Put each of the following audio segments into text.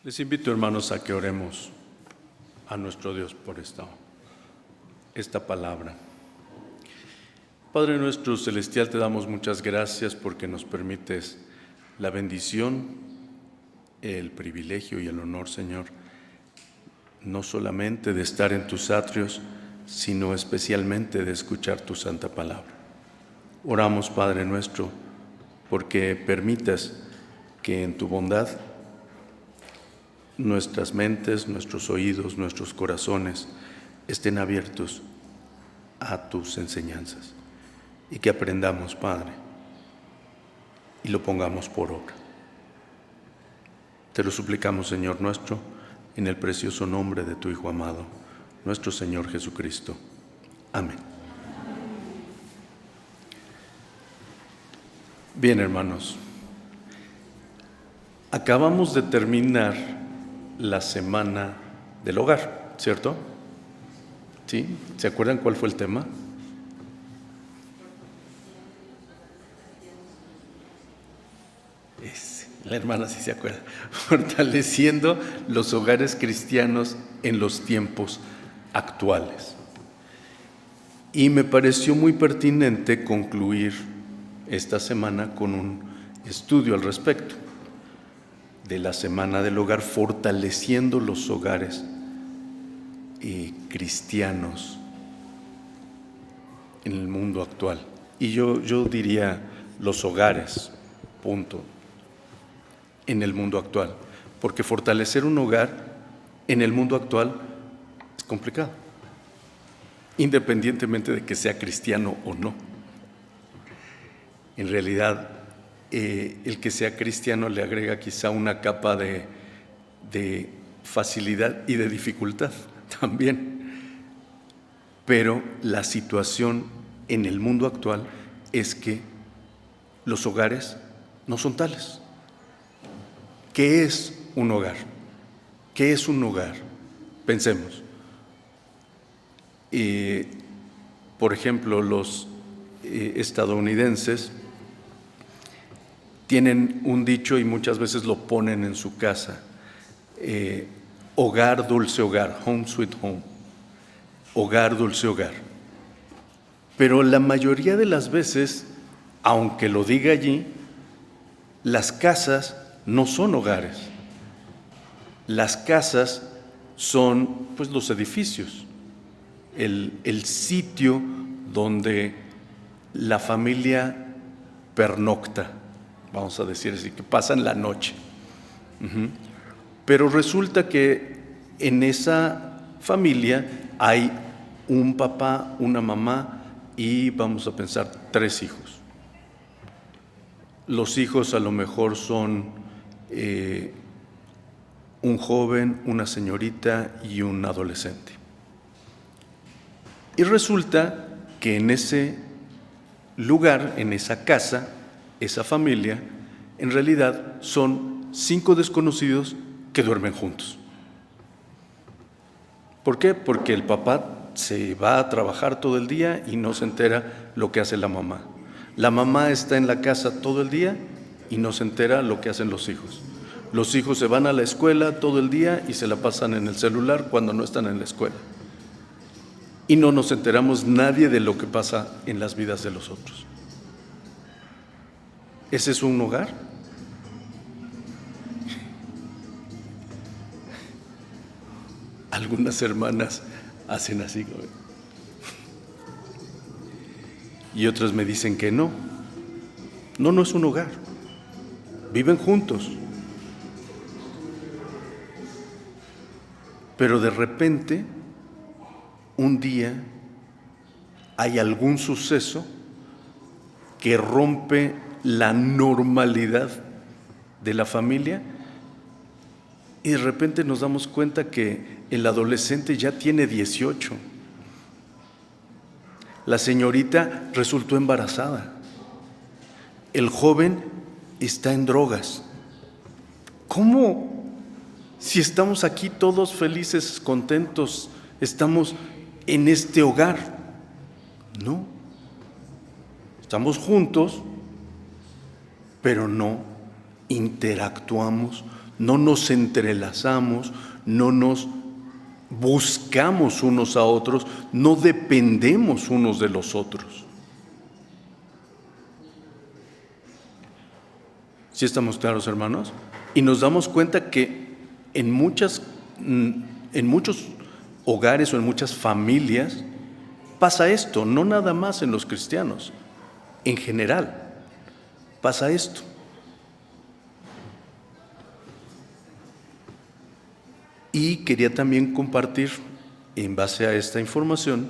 Les invito, hermanos, a que oremos a nuestro Dios por esta palabra. Padre nuestro celestial, te damos muchas gracias porque nos permites la bendición, el privilegio y el honor, Señor, no solamente de estar en tus atrios, sino especialmente de escuchar tu santa palabra. Oramos, Padre nuestro, porque permitas que en tu bondad nuestras mentes, nuestros oídos, nuestros corazones estén abiertos a tus enseñanzas y que aprendamos, Padre, y lo pongamos por obra. Te lo suplicamos, Señor nuestro, en el precioso nombre de tu Hijo amado, nuestro Señor Jesucristo. Amén. Bien, hermanos, acabamos de terminar la semana del hogar, ¿cierto? ¿Sí? ¿Se acuerdan cuál fue el tema? La hermana sí se acuerda. Fortaleciendo los hogares cristianos en los tiempos actuales. Y me pareció muy pertinente concluir esta semana con un estudio al respecto de la Semana del Hogar, fortaleciendo los hogares cristianos en el mundo actual. Y yo diría los hogares, punto, en el mundo actual, porque fortalecer un hogar en el mundo actual es complicado, independientemente de que sea cristiano o no. En realidad, el que sea cristiano le agrega quizá una capa de facilidad y de dificultad también. Pero la situación en el mundo actual es que los hogares no son tales. ¿Qué es un hogar? ¿Qué es un hogar? Pensemos. Por ejemplo, los estadounidenses tienen un dicho y muchas veces lo ponen en su casa: hogar, dulce hogar, home sweet home, hogar, dulce hogar. Pero la mayoría de las veces, aunque lo diga allí, las casas no son hogares. Las casas son, pues, los edificios, el sitio donde la familia pernocta, vamos a decir así, que pasan la noche. Pero resulta que en esa familia hay un papá, una mamá y, vamos a pensar, 3 hijos. Los hijos a lo mejor son un joven, una señorita y un adolescente. Y resulta que en ese lugar, en esa casa, esa familia, en realidad son 5 desconocidos que duermen juntos. ¿Por qué? Porque el papá se va a trabajar todo el día y no se entera lo que hace la mamá. La mamá está en la casa todo el día y no se entera lo que hacen los hijos. Los hijos se van a la escuela todo el día y se la pasan en el celular cuando no están en la escuela. Y no nos enteramos nadie de lo que pasa en las vidas de los otros. ¿Ese es un hogar? Algunas hermanas hacen así, y otras me dicen que no. No es un hogar. Viven juntos. Pero de repente, un día, hay algún suceso que rompe la normalidad de la familia y de repente nos damos cuenta que el adolescente ya tiene 18. La señorita resultó embarazada. El joven está en drogas. ¿Cómo? Si estamos aquí todos felices, contentos, estamos en este hogar. No. Estamos juntos, pero no interactuamos no nos entrelazamos, no nos buscamos unos a otros, no dependemos unos de los otros. ¿Sí estamos claros, hermanos? Y nos damos cuenta que en muchos hogares o en muchas familias pasa esto, no nada más en los cristianos, en general pasa esto. Y quería también compartir, en base a esta información,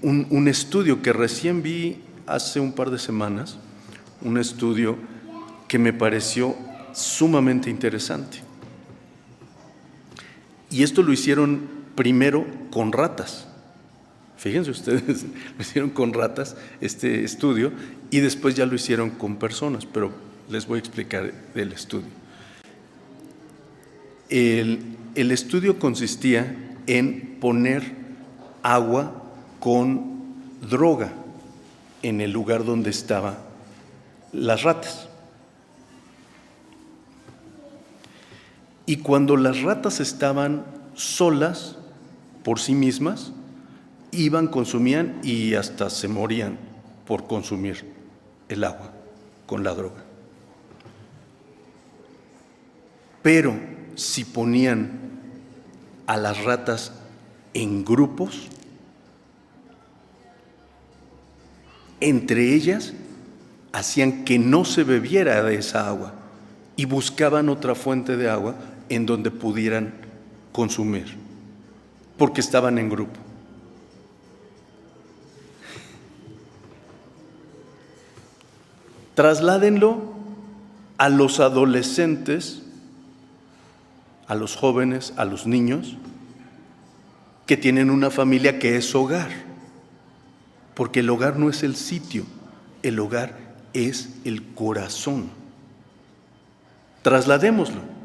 un estudio que recién vi hace un par de semanas, un estudio que me pareció sumamente interesante. Y esto lo hicieron primero con ratas. Fíjense ustedes, lo hicieron con ratas este estudio y después ya lo hicieron con personas, pero les voy a explicar el estudio. El estudio consistía en poner agua con droga en el lugar donde estaban las ratas. Y cuando las ratas estaban solas por sí mismas, iban, consumían y hasta se morían por consumir el agua con la droga. Pero si ponían a las ratas en grupos, entre ellas hacían que no se bebiera de esa agua y buscaban otra fuente de agua en donde pudieran consumir, porque estaban en grupo. Trasládenlo a los adolescentes, a los jóvenes, a los niños que tienen una familia que es hogar, porque el hogar no es el sitio, el hogar es el corazón. Trasladémoslo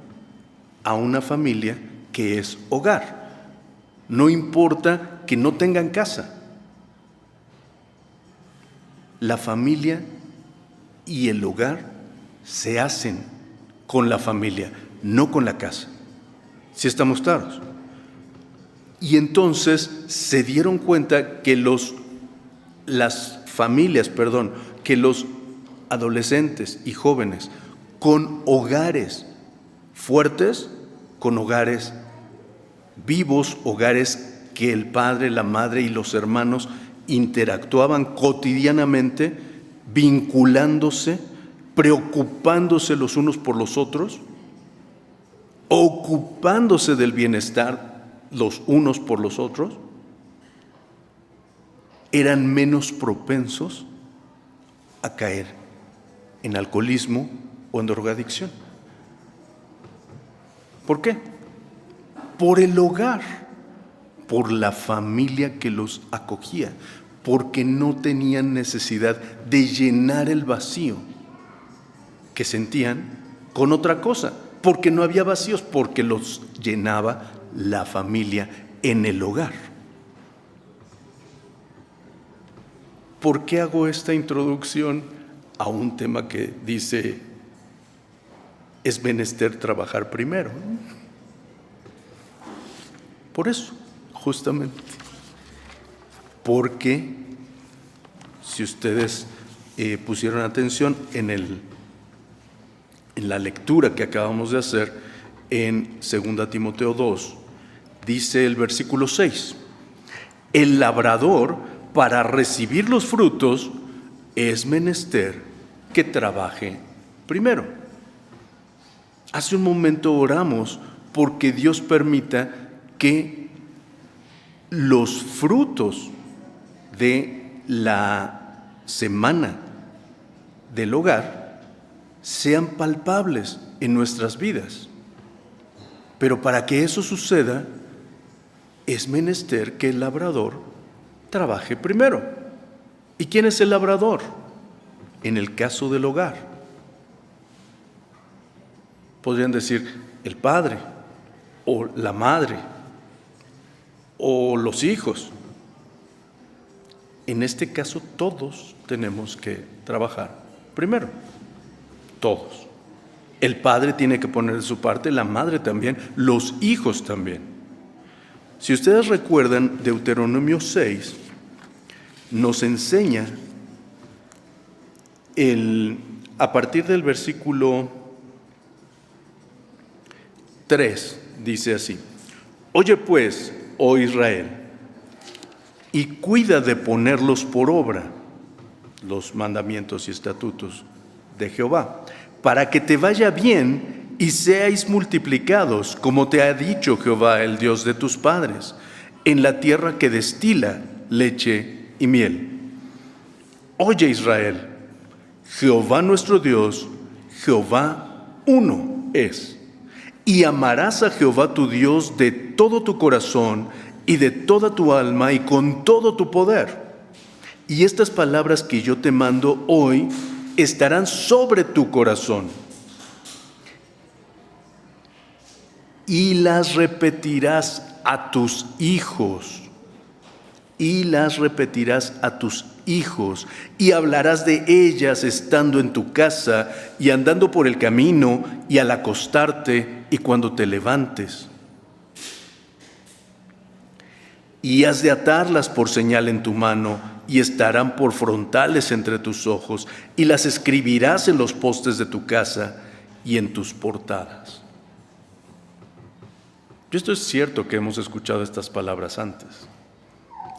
a una familia que es hogar. No importa que no tengan casa. La familia y el hogar se hacen con la familia, no con la casa. ¿Sí estamos claros? Y entonces se dieron cuenta que los adolescentes y jóvenes con hogares fuertes, con hogares vivos, hogares que el padre, la madre y los hermanos interactuaban cotidianamente, vinculándose, preocupándose los unos por los otros, ocupándose del bienestar los unos por los otros, eran menos propensos a caer en alcoholismo o en drogadicción. ¿Por qué? Por el hogar, por la familia que los acogía, porque no tenían necesidad de llenar el vacío que sentían con otra cosa, porque no había vacíos, porque los llenaba la familia en el hogar. ¿Por qué hago esta introducción a un tema que dice es menester trabajar primero? Por eso, justamente. Porque si ustedes pusieron atención en la lectura que acabamos de hacer en 2 Timoteo 2, dice el versículo 6, el labrador para recibir los frutos es menester que trabaje primero. Hace un momento oramos porque Dios permita que los frutos de la semana del hogar sean palpables en nuestras vidas. Pero para que eso suceda, es menester que el labrador trabaje primero. ¿Y quién es el labrador? En el caso del hogar, podrían decir el padre, o la madre, o los hijos. En este caso, todos tenemos que trabajar primero. todos. El padre tiene que poner de su parte, la madre también, los hijos también. Si ustedes recuerdan, Deuteronomio 6 nos enseña a partir del versículo 3, dice así: Oye pues, oh Israel, y cuida de ponerlos por obra, los mandamientos y estatutos de Jehová, para que te vaya bien y seáis multiplicados, como te ha dicho Jehová, el Dios de tus padres, en la tierra que destila leche y miel. Oye Israel, Jehová nuestro Dios, Jehová uno es. Y amarás a Jehová tu Dios de todo tu corazón y de toda tu alma y con todo tu poder. Y estas palabras que yo te mando hoy estarán sobre tu corazón. Y las repetirás a tus hijos. Y las repetirás a tus hijos, y hablarás de ellas estando en tu casa, y andando por el camino, y al acostarte, y cuando te levantes. Y has de atarlas por señal en tu mano, y estarán por frontales entre tus ojos, y las escribirás en los postes de tu casa y en tus portadas. Esto es cierto que hemos escuchado estas palabras antes.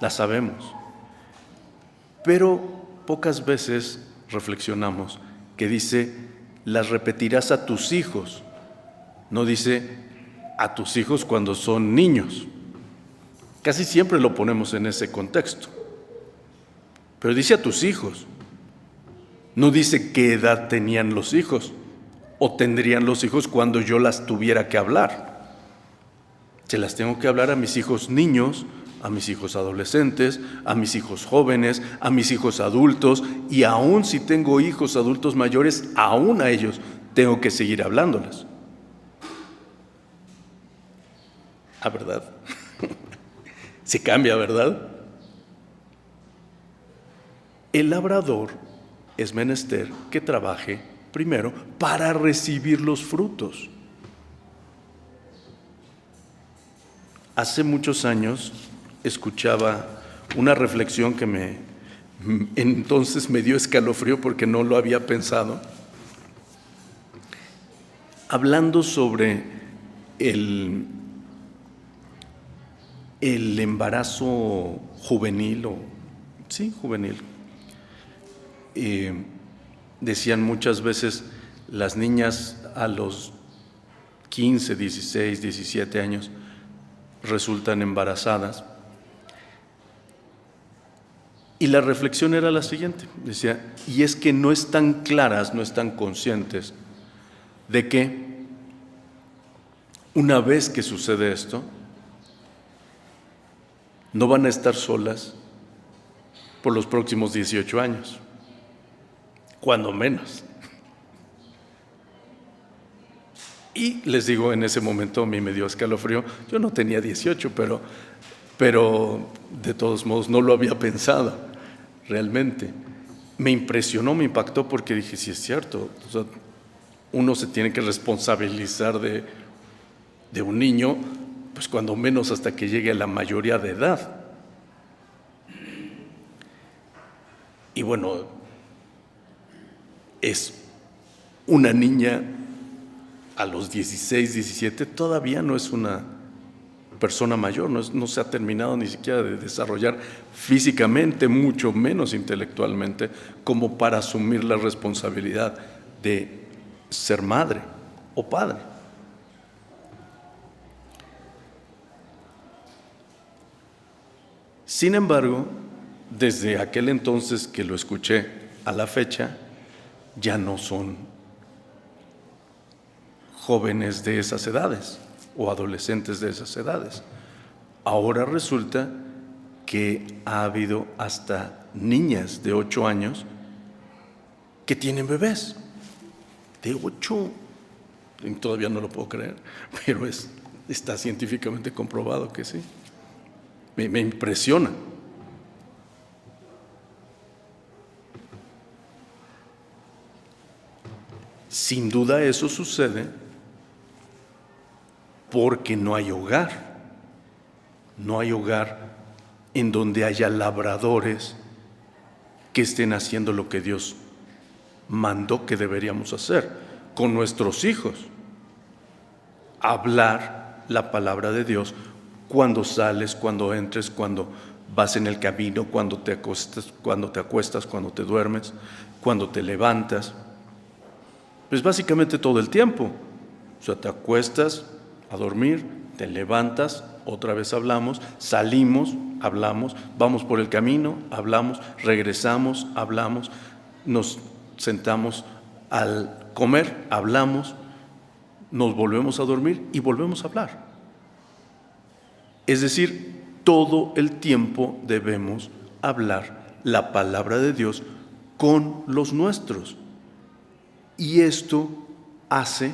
Las sabemos, pero pocas veces reflexionamos que dice, las repetirás a tus hijos. No dice a tus hijos cuando son niños. Casi siempre lo ponemos en ese contexto. Pero dice a tus hijos. No dice qué edad tenían los hijos o tendrían los hijos cuando yo las tuviera que hablar. Se las tengo que hablar a mis hijos niños, a mis hijos adolescentes, a mis hijos jóvenes, a mis hijos adultos, y aún si tengo hijos adultos mayores, aún a ellos tengo que seguir hablándoles. Ah, ¿verdad? Se cambia, ¿verdad? El labrador es menester que trabaje primero para recibir los frutos. Hace muchos años escuchaba una reflexión que entonces me dio escalofrío porque no lo había pensado, hablando sobre el embarazo juvenil, juvenil. Decían muchas veces las niñas a los 15, 16, 17 años resultan embarazadas. Y la reflexión era la siguiente, decía, y es que no están claras, no están conscientes de que una vez que sucede esto, no van a estar solas por los próximos 18 años, cuando menos. Y les digo, en ese momento a mí me dio escalofrío. Yo no tenía 18, pero de todos modos no lo había pensado realmente. Me impresionó, me impactó porque dije, sí es cierto, o sea, uno se tiene que responsabilizar de un niño, pues cuando menos hasta que llegue a la mayoría de edad. Y bueno, es una niña a los 16, 17, todavía no es una persona mayor, no se ha terminado ni siquiera de desarrollar físicamente, mucho menos intelectualmente, como para asumir la responsabilidad de ser madre o padre. Sin embargo, desde aquel entonces que lo escuché a la fecha, ya no son jóvenes de esas edades o adolescentes de esas edades. Ahora resulta que ha habido hasta niñas de 8 años que tienen bebés. De 8, todavía no lo puedo creer, pero está científicamente comprobado que sí. Me impresiona. Sin duda eso sucede porque no hay hogar. No hay hogar en donde haya labradores que estén haciendo lo que Dios mandó que deberíamos hacer con nuestros hijos. Hablar la palabra de Dios cuando sales, cuando entres, cuando vas en el camino, cuando te acuestas, cuando te duermes, cuando te levantas. Pues básicamente todo el tiempo. O sea, te acuestas a dormir, te levantas, otra vez hablamos, salimos, hablamos, vamos por el camino, hablamos, regresamos, hablamos, nos sentamos al comer, hablamos, nos volvemos a dormir y volvemos a hablar. Es decir, todo el tiempo debemos hablar la palabra de Dios con los nuestros. Y esto hace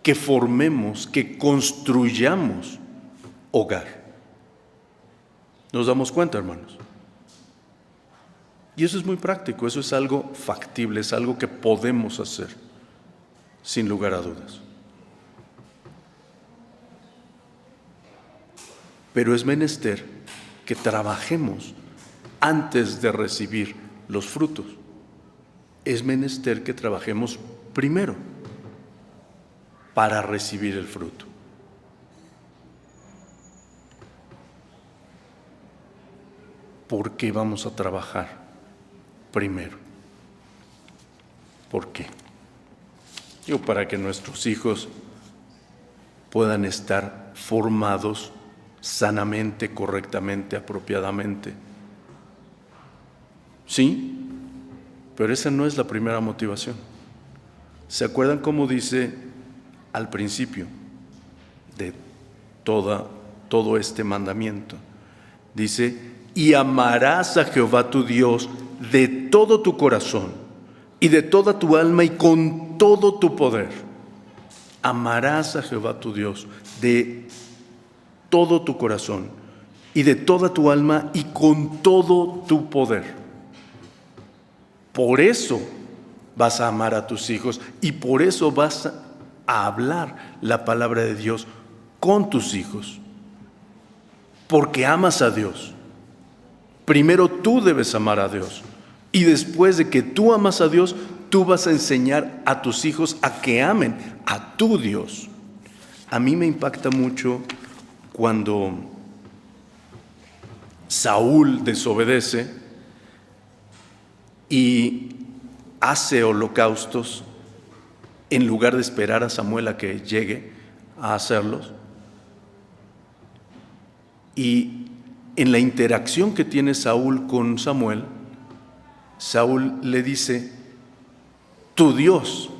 que formemos, que construyamos hogar. ¿Nos damos cuenta, hermanos? Y eso es muy práctico, eso es algo factible, es algo que podemos hacer, sin lugar a dudas. Pero es menester que trabajemos antes de recibir los frutos. Es menester que trabajemos primero para recibir el fruto. ¿Por qué vamos a trabajar primero? ¿Por qué? Para que nuestros hijos puedan estar formados sanamente, correctamente, apropiadamente. Sí, pero esa no es la primera motivación. ¿Se acuerdan cómo dice al principio de todo este mandamiento? Dice: y amarás a Jehová tu Dios de todo tu corazón y de toda tu alma y con todo tu poder. Amarás a Jehová tu Dios de todo tu corazón y de toda tu alma y con todo tu poder. Por eso vas a amar a tus hijos y por eso vas a hablar la palabra de Dios con tus hijos. Porque amas a Dios. Primero tú debes amar a Dios. Y después de que tú amas a Dios, tú vas a enseñar a tus hijos a que amen a tu Dios. A mí me impacta mucho cuando Saúl desobedece y hace holocaustos en lugar de esperar a Samuel a que llegue a hacerlos. Y en la interacción que tiene Saúl con Samuel, Saúl le dice: tu Dios,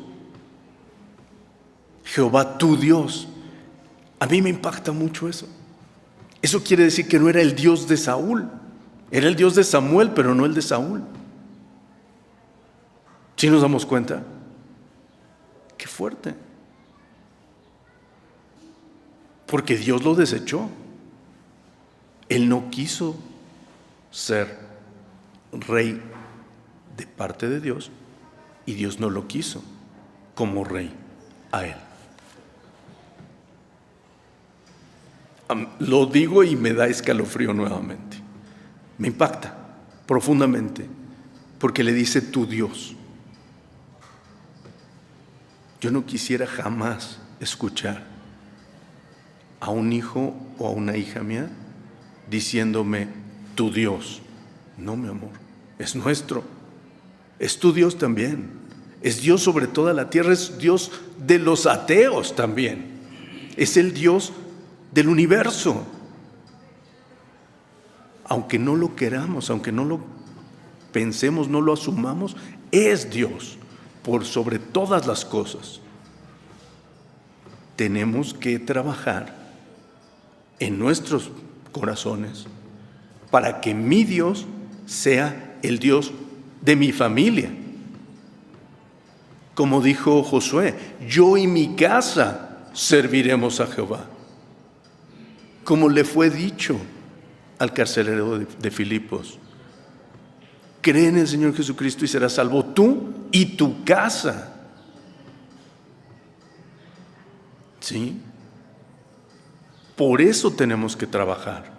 Jehová tu Dios. A mí me impacta mucho eso. Eso quiere decir que no era el Dios de Saúl, era el Dios de Samuel, pero no el de Saúl. ¿Sí nos damos cuenta? Qué fuerte. Porque Dios lo desechó. Él no quiso ser rey de parte de Dios y Dios no lo quiso como rey a él. Lo digo y me da escalofrío nuevamente. Me impacta profundamente porque le dice tu Dios. Yo no quisiera jamás escuchar a un hijo o a una hija mía diciéndome tu Dios. No, mi amor, es nuestro. Es tu Dios también. Es Dios sobre toda la tierra, es Dios de los ateos también. Es el Dios del universo. Aunque no lo queramos, aunque no lo pensemos, no lo asumamos, es Dios por sobre todas las cosas. Tenemos que trabajar en nuestros corazones para que mi Dios sea el Dios de mi familia. Como dijo Josué, yo y mi casa serviremos a Jehová. Como le fue dicho al carcelero de Filipos, cree en el Señor Jesucristo y serás salvo tú y tu casa. ¿Sí? Por eso tenemos que trabajar.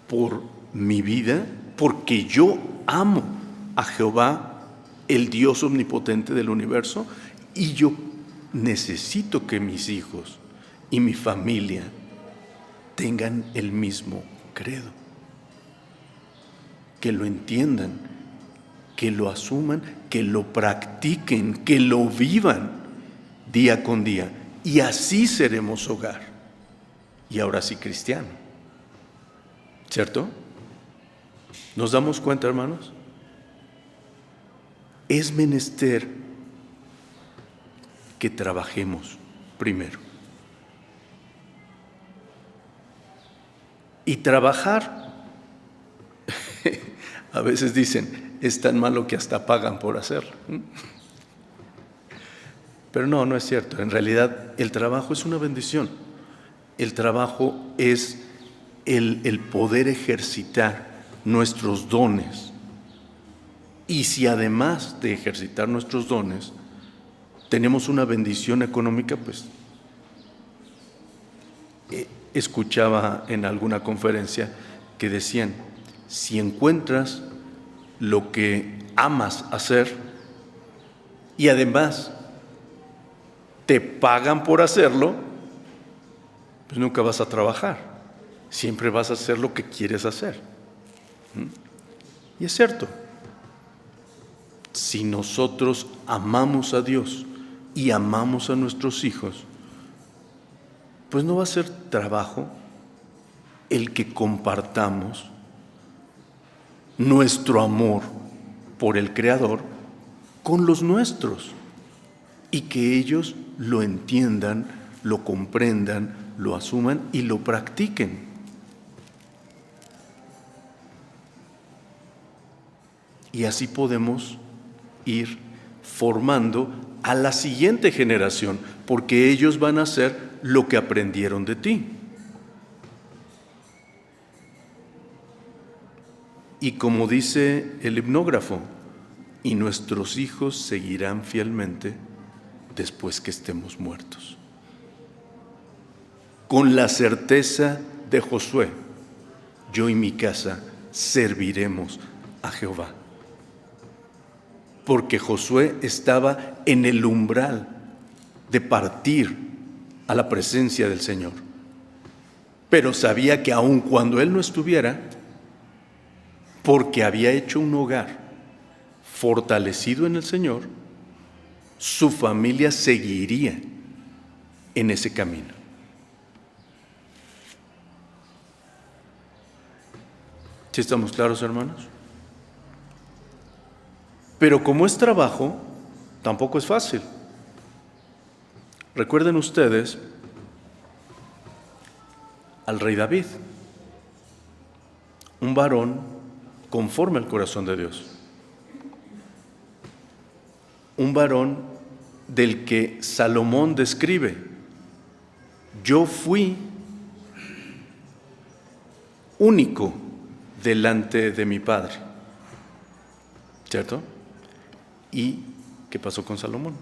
Por mi vida, porque yo amo a Jehová, el Dios omnipotente del universo, y yo necesito que mis hijos y mi familia tengan el mismo credo, que lo entiendan, que lo asuman, que lo practiquen, que lo vivan día con día, y así seremos hogar, y ahora sí cristiano. ¿Cierto? ¿Nos damos cuenta, hermanos? Es menester que trabajemos primero. Y trabajar, a veces dicen, es tan malo que hasta pagan por hacerlo. Pero no es cierto. En realidad, el trabajo es una bendición. El trabajo es el poder ejercitar nuestros dones. Y si además de ejercitar nuestros dones, tenemos una bendición económica, pues escuchaba en alguna conferencia que decían, si encuentras lo que amas hacer y además te pagan por hacerlo, pues nunca vas a trabajar. Siempre vas a hacer lo que quieres hacer. Y es cierto. Si nosotros amamos a Dios y amamos a nuestros hijos, pues no va a ser trabajo el que compartamos nuestro amor por el Creador con los nuestros y que ellos lo entiendan, lo comprendan, lo asuman y lo practiquen. Y así podemos ir formando a la siguiente generación, porque ellos van a hacer lo que aprendieron de ti. Y como dice el himnógrafo, y nuestros hijos seguirán fielmente después que estemos muertos. Con la certeza de Josué, yo y mi casa serviremos a Jehová. Porque Josué estaba en el umbral de partir a la presencia del Señor. Pero sabía que aun cuando él no estuviera, porque había hecho un hogar fortalecido en el Señor, su familia seguiría en ese camino. ¿Sí estamos claros, hermanos? Pero como es trabajo, tampoco es fácil. Recuerden ustedes al rey David, un varón conforme al corazón de Dios, un varón del que Salomón describe: yo fui único delante de mi padre. ¿Cierto? ¿Y qué pasó con Salomón?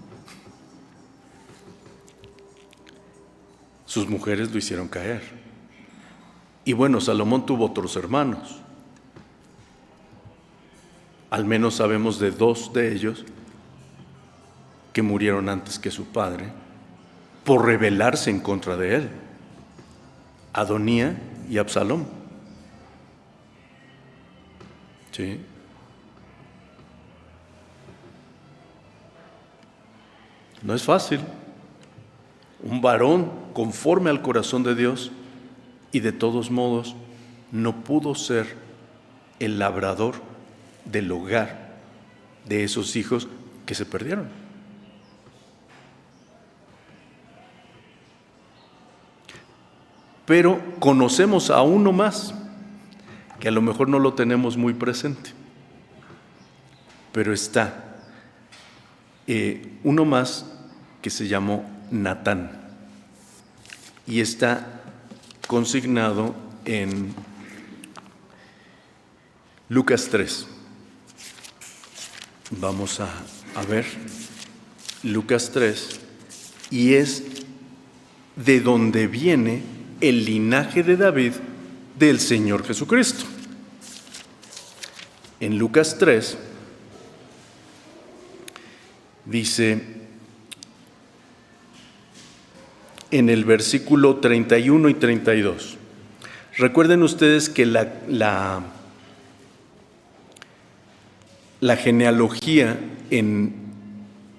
Sus mujeres lo hicieron caer. Y bueno, Salomón tuvo otros hermanos. Al menos sabemos de 2 de ellos que murieron antes que su padre por rebelarse en contra de él: Adonía y Absalón. ¿Sí? No es fácil. Un varón conforme al corazón de Dios, y de todos modos no pudo ser el labrador del hogar de esos hijos que se perdieron. Pero conocemos a uno más, que a lo mejor no lo tenemos muy presente, pero está uno más que se llamó Natán, y está consignado en Lucas 3. Vamos a ver Lucas 3, y es de donde viene el linaje de David del Señor Jesucristo. En Lucas 3 dice en el versículo 31 y 32. Recuerden ustedes que la genealogía en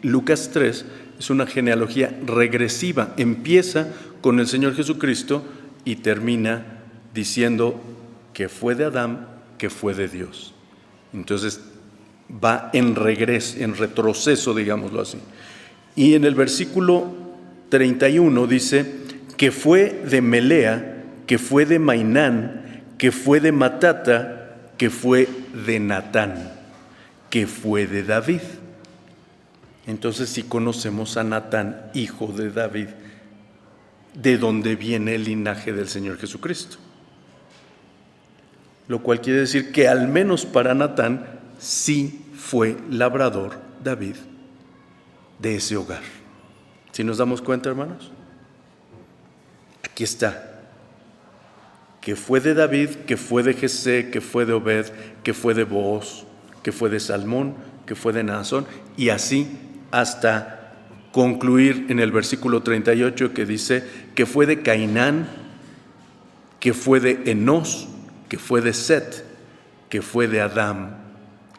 Lucas 3 es una genealogía regresiva. Empieza con el Señor Jesucristo y termina diciendo que fue de Adán, que fue de Dios. Entonces va en regreso, en retroceso, digámoslo así. Y en el versículo 31 dice que fue de Melea, que fue de Mainán, que fue de Matata, que fue de Natán, que fue de David. Entonces sí conocemos a Natán, hijo de David, de donde viene el linaje del Señor Jesucristo. Lo cual quiere decir que al menos para Natán sí fue labrador David de ese hogar. ¿Sí nos damos cuenta, hermanos? Aquí está. Que fue de David, que fue de Jesé, que fue de Obed, que fue de Booz, que fue de Salmón, que fue de Naasón, y así hasta concluir en el versículo 38 que dice que fue de Cainán, que fue de Enós, que fue de Set, que fue de Adán,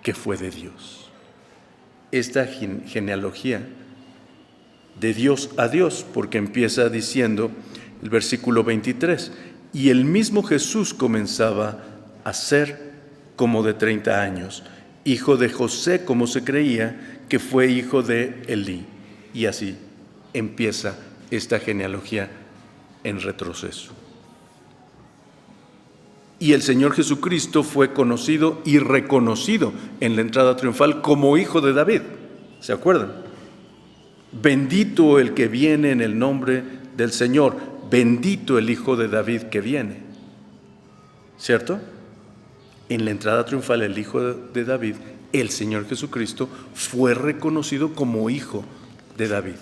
que fue de Dios. Esta genealogía de Dios a Dios, porque empieza diciendo el versículo 23, y el mismo Jesús comenzaba a ser como de 30 años, hijo de José, como se creía, que fue hijo de Elí. Y así empieza esta genealogía en retroceso. Y el Señor Jesucristo fue conocido y reconocido en la entrada triunfal como hijo de David. ¿Se acuerdan? Bendito el que viene en el nombre del Señor, bendito el hijo de David que viene. ¿Cierto? En la entrada triunfal el hijo de David, el Señor Jesucristo, fue reconocido como hijo de David.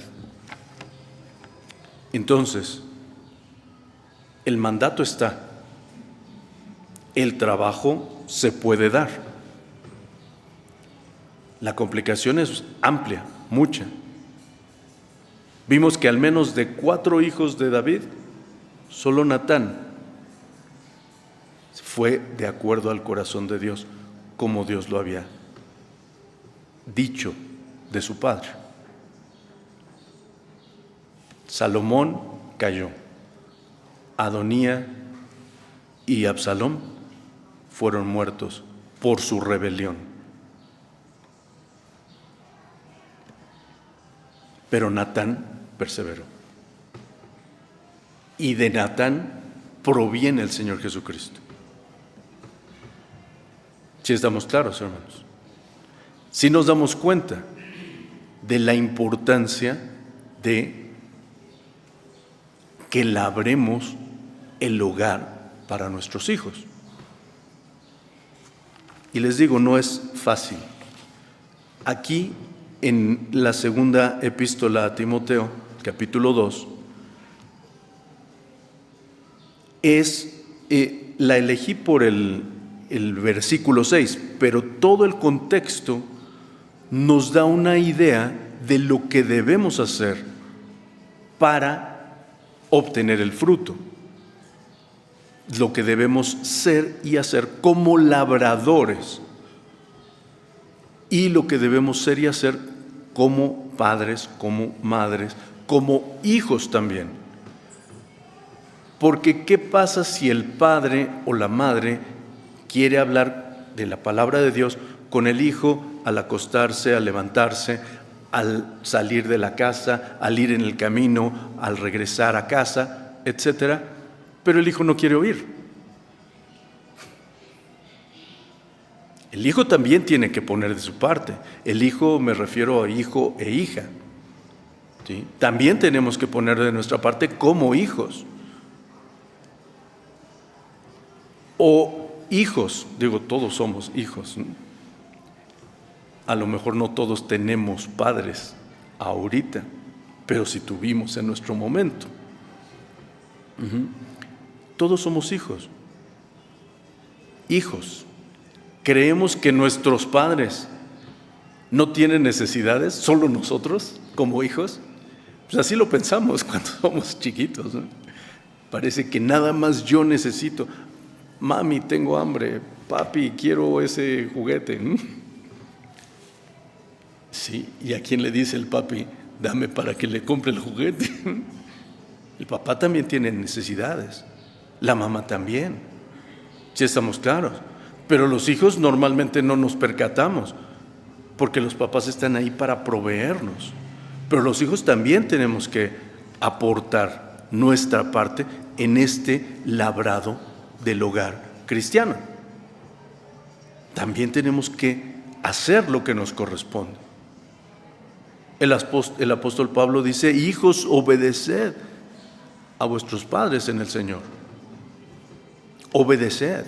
Entonces, el mandato está. El trabajo se puede dar. La complicación es amplia, mucha. Vimos que al menos de 4 hijos de David, solo Natán fue de acuerdo al corazón de Dios, como Dios lo había dicho de su padre. Salomón cayó. Adonía y Absalón fueron muertos por su rebelión. Pero Natán perseveró. Y de Natán proviene el Señor Jesucristo. Si estamos claros, hermanos. Si nos damos cuenta de la importancia de que labremos el hogar para nuestros hijos. Y les digo, no es fácil. Aquí, en la segunda epístola a Timoteo, capítulo 2, la elegí por el versículo 6, pero todo el contexto nos da una idea de lo que debemos hacer para obtener el fruto. Lo que debemos ser y hacer como labradores, y lo que debemos ser y hacer como padres, como madres, como hijos también. Porque ¿qué pasa si el padre o la madre quiere hablar de la palabra de Dios con el hijo al acostarse, al levantarse, al salir de la casa, al ir en el camino, al regresar a casa, etcétera? Pero el hijo no quiere oír. El hijo también tiene que poner de su parte. El hijo, me refiero a hijo e hija, ¿sí? También tenemos que poner de nuestra parte como hijos. O hijos, digo, todos somos hijos, ¿no? A lo mejor no todos tenemos padres ahorita, pero sí tuvimos en nuestro momento. Todos somos hijos. Hijos. Creemos que nuestros padres no tienen necesidades, solo nosotros como hijos. Pues así lo pensamos cuando somos chiquitos, ¿no? Parece que nada más yo necesito. Mami, tengo hambre. Papi, quiero ese juguete. Sí, ¿y a quién le dice el papi, dame para que le compre el juguete? El papá también tiene necesidades. La mamá también. Sí, estamos claros. Pero los hijos normalmente no nos percatamos, porque los papás están ahí para proveernos. Pero los hijos también tenemos que aportar nuestra parte en este labrado del hogar cristiano. También tenemos que hacer lo que nos corresponde. El apóstol Pablo dice, hijos, obedeced a vuestros padres en el Señor. Obedeced.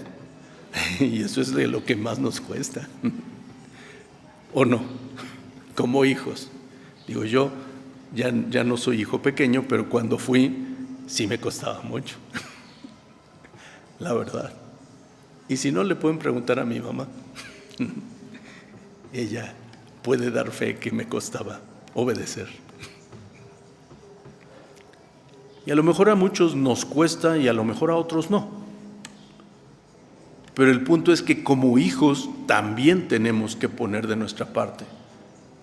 Y eso es de lo que más nos cuesta. ¿O no? Como hijos. Digo, yo ya no soy hijo pequeño, pero cuando fui, sí me costaba mucho. La verdad. Y si no, le pueden preguntar a mi mamá. Ella puede dar fe que me costaba obedecer. Y a lo mejor a muchos nos cuesta y a lo mejor a otros no. Pero el punto es que como hijos también tenemos que poner de nuestra parte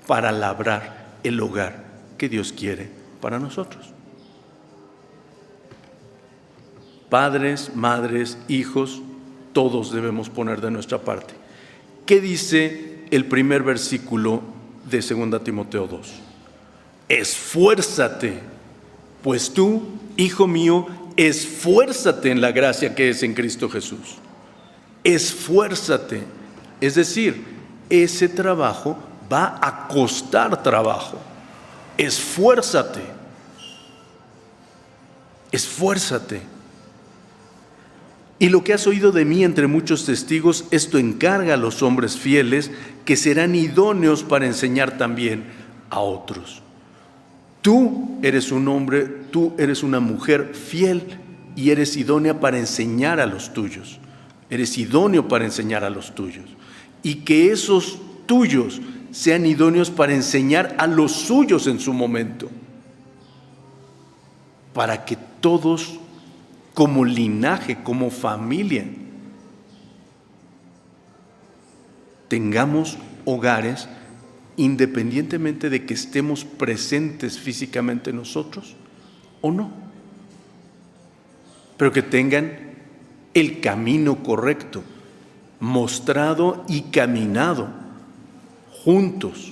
para labrar el hogar que Dios quiere para nosotros. Padres, madres, hijos, todos debemos poner de nuestra parte. ¿Qué dice el primer versículo de 2 Timoteo 2? Esfuérzate, pues tú, hijo mío, esfuérzate en la gracia que es en Cristo Jesús. Esfuérzate, es decir, ese trabajo va a costar trabajo. Esfuérzate, esfuérzate. Y lo que has oído de mí entre muchos testigos, esto encarga a los hombres fieles que serán idóneos para enseñar también a otros. Tú eres un hombre, tú eres una mujer fiel y eres idónea para enseñar a los tuyos. Eres idóneo para enseñar a los tuyos. Y que esos tuyos sean idóneos para enseñar a los suyos en su momento. Para que todos, como linaje, como familia, tengamos hogares independientemente de que estemos presentes físicamente nosotros o no, pero que tengan el camino correcto, mostrado y caminado juntos.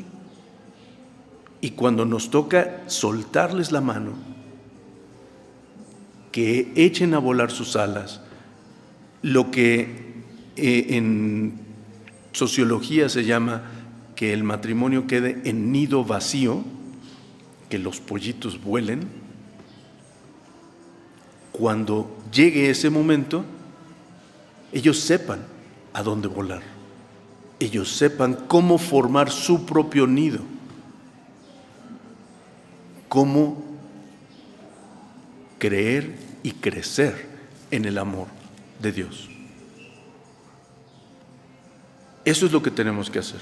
Y cuando nos toca soltarles la mano, que echen a volar sus alas, lo que en sociología se llama que el matrimonio quede en nido vacío, que los pollitos vuelen. Cuando llegue ese momento, ellos sepan a dónde volar, ellos sepan cómo formar su propio nido, cómo creer y crecer en el amor de Dios. Eso es lo que tenemos que hacer.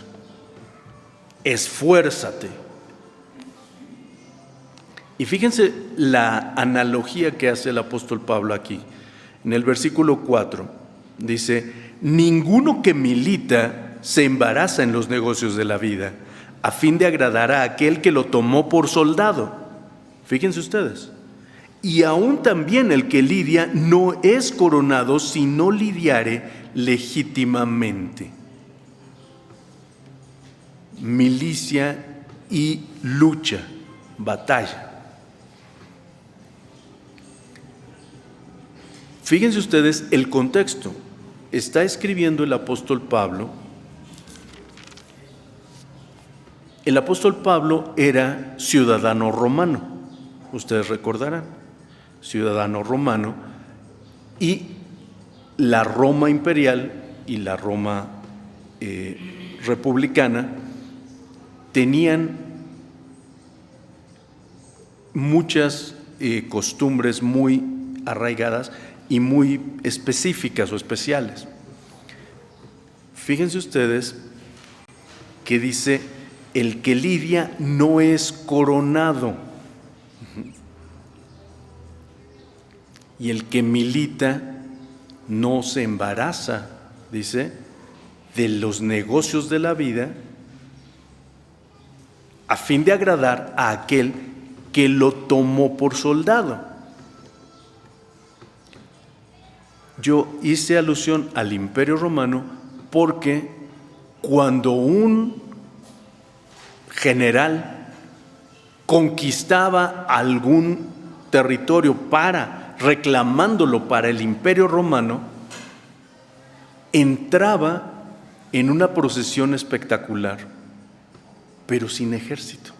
Esfuérzate. Y fíjense la analogía que hace el apóstol Pablo aquí. En el versículo 4 dice, ninguno que milita se embaraza en los negocios de la vida, a fin de agradar a aquel que lo tomó por soldado. Fíjense ustedes. Y aún también el que lidia no es coronado si no lidiare legítimamente. Milicia y lucha, batalla. Fíjense ustedes el contexto. Está escribiendo el apóstol Pablo. El apóstol Pablo era ciudadano romano, ustedes recordarán, ciudadano romano, y la Roma imperial y la Roma republicana tenían muchas costumbres muy arraigadas y muy específicas o especiales. Fíjense ustedes que dice, el que lidia no es coronado, y el que milita no se embaraza, dice, de los negocios de la vida, a fin de agradar a aquel que lo tomó por soldado. Yo hice alusión al Imperio Romano porque cuando un general conquistaba algún territorio reclamándolo para el Imperio Romano, entraba en una procesión espectacular, pero sin ejército,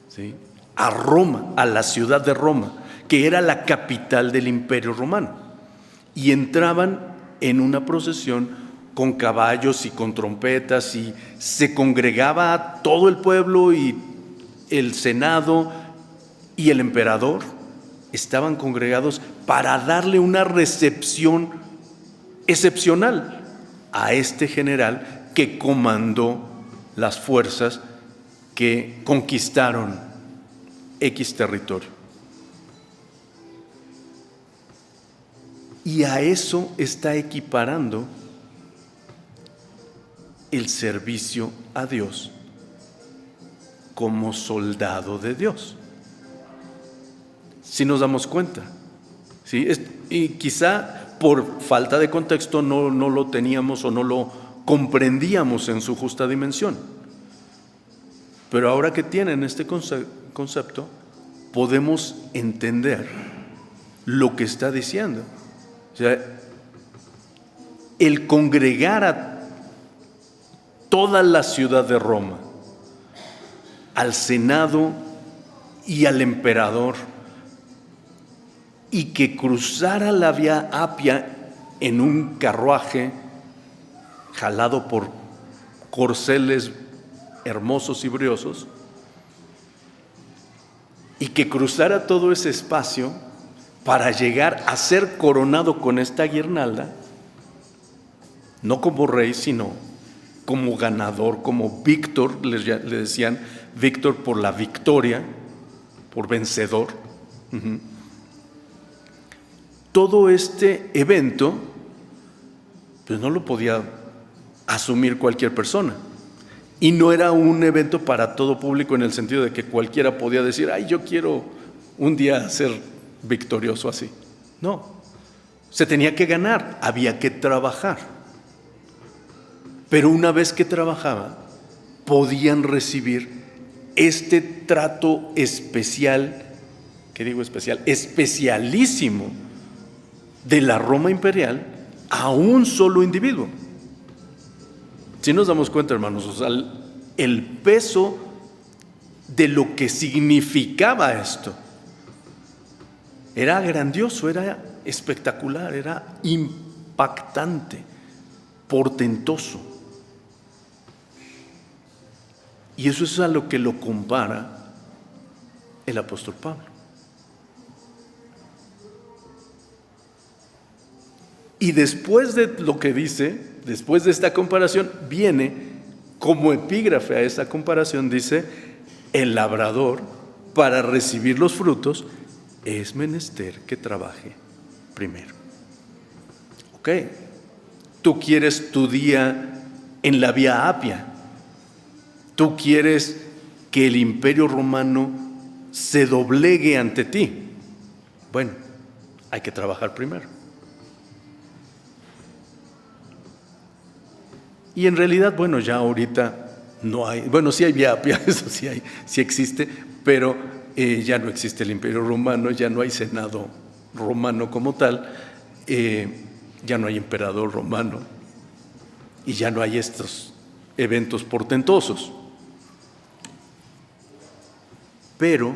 ¿sí? A Roma, a la ciudad de Roma, que era la capital del Imperio Romano, y entraban en una procesión con caballos y con trompetas, y se congregaba todo el pueblo y el senado y el emperador estaban congregados para darle una recepción excepcional a este general que comandó las fuerzas que conquistaron X territorio. Y a eso está equiparando el servicio a Dios como soldado de Dios. Si nos damos cuenta, ¿sí? Y quizá por falta de contexto no lo teníamos o no lo comprendíamos en su justa dimensión. Pero ahora que tienen este concepto, podemos entender lo que está diciendo. O sea, el congregar a toda la ciudad de Roma, al Senado y al emperador, y que cruzara la vía Apia en un carruaje jalado por corceles hermosos y briosos, y que cruzara todo ese espacio para llegar a ser coronado con esta guirnalda, no como rey, sino como ganador, como Víctor, le decían Víctor por la victoria, por vencedor. Todo este evento, pues no lo podía asumir cualquier persona. Y no era un evento para todo público en el sentido de que cualquiera podía decir, ay, yo quiero un día ser victorioso así. No, se tenía que ganar, había que trabajar. Pero una vez que trabajaba, podían recibir este trato especial, ¿qué digo especial? Especialísimo de la Roma imperial a un solo individuo. Si nos damos cuenta, hermanos, o sea, el peso de lo que significaba esto era grandioso, era espectacular, era impactante, portentoso. Y eso es a lo que lo compara el apóstol Pablo. Y después de lo que dice, después de esta comparación, viene como epígrafe a esa comparación, dice, el labrador para recibir los frutos es menester que trabaje primero. Ok, tú quieres tu día en la vía Apia, tú quieres que el Imperio Romano se doblegue ante ti. Bueno, hay que trabajar primero. Y en realidad, bueno, ya ahorita no hay, bueno, sí hay vía Apia, eso sí hay, sí existe, pero ya no existe el Imperio Romano, ya no hay Senado romano como tal, ya no hay emperador romano y ya no hay estos eventos portentosos. Pero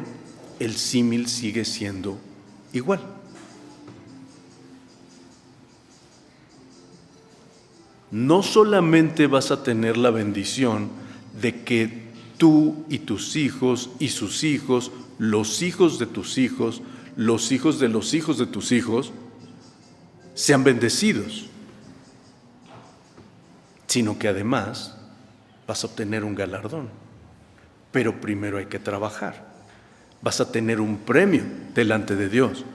el símil sigue siendo igual. No solamente vas a tener la bendición de que tú y tus hijos y sus hijos, los hijos de tus hijos, los hijos de los hijos de tus hijos, sean bendecidos, sino que además vas a obtener un galardón. Pero primero hay que trabajar. Vas a tener un premio delante de Dios,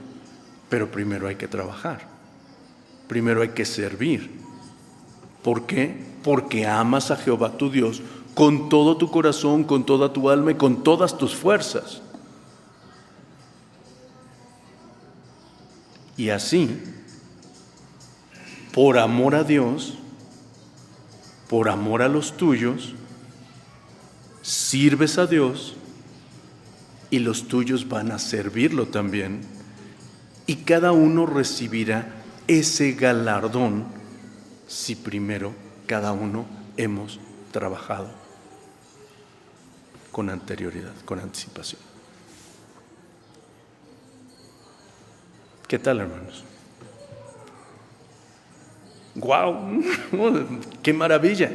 pero primero hay que trabajar. Primero hay que servir. ¿Por qué? Porque amas a Jehová tu Dios con todo tu corazón, con toda tu alma y con todas tus fuerzas. Y así, por amor a Dios, por amor a los tuyos, sirves a Dios y los tuyos van a servirlo también. Y cada uno recibirá ese galardón si primero cada uno hemos trabajado con anterioridad, con anticipación. ¿Qué tal, hermanos? ¡Guau! ¡Qué maravilla!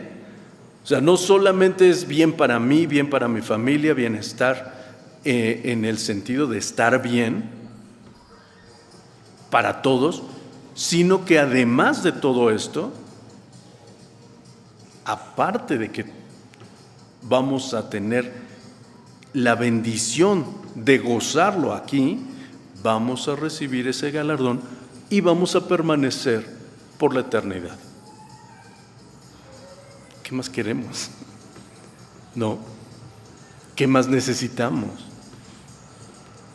O sea, no solamente es bien para mí, bien para mi familia, bienestar en el sentido de estar bien para todos, sino que además de todo esto, aparte de que vamos a tener la bendición de gozarlo aquí, vamos a recibir ese galardón y vamos a permanecer por la eternidad. ¿Qué más queremos? ¿No? ¿Qué más necesitamos?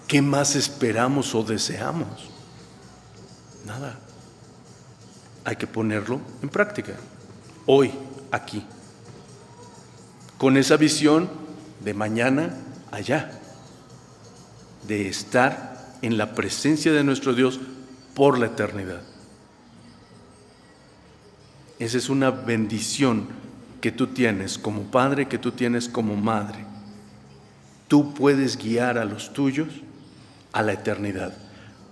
¿Qué más esperamos o deseamos? Nada. Hay que ponerlo en práctica. Hoy, aquí. Con esa visión de mañana allá. De estar en la presencia de nuestro Dios por la eternidad. Esa es una bendición que tú tienes como padre, que tú tienes como madre. Tú puedes guiar a los tuyos a la eternidad.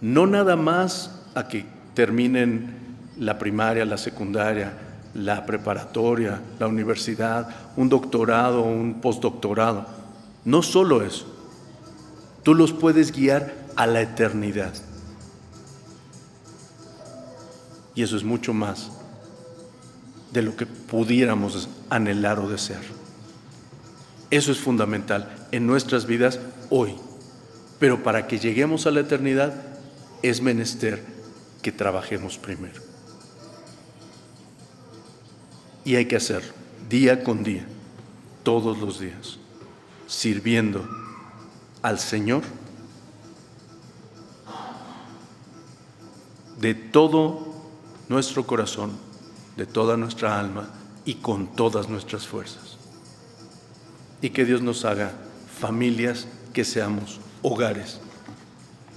No nada más a que terminen la primaria, la secundaria, la preparatoria, la universidad, un doctorado, un postdoctorado. No solo eso. Tú los puedes guiar a la eternidad. Y eso es mucho más de lo que pudiéramos anhelar o desear. Eso es fundamental en nuestras vidas hoy. Pero para que lleguemos a la eternidad es menester que trabajemos primero. Y hay que hacerlo día con día, todos los días, sirviendo al Señor de todo nuestro corazón, de toda nuestra alma y con todas nuestras fuerzas. Y que Dios nos haga familias, que seamos hogares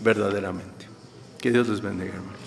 verdaderamente. Que Dios les bendiga, hermanos.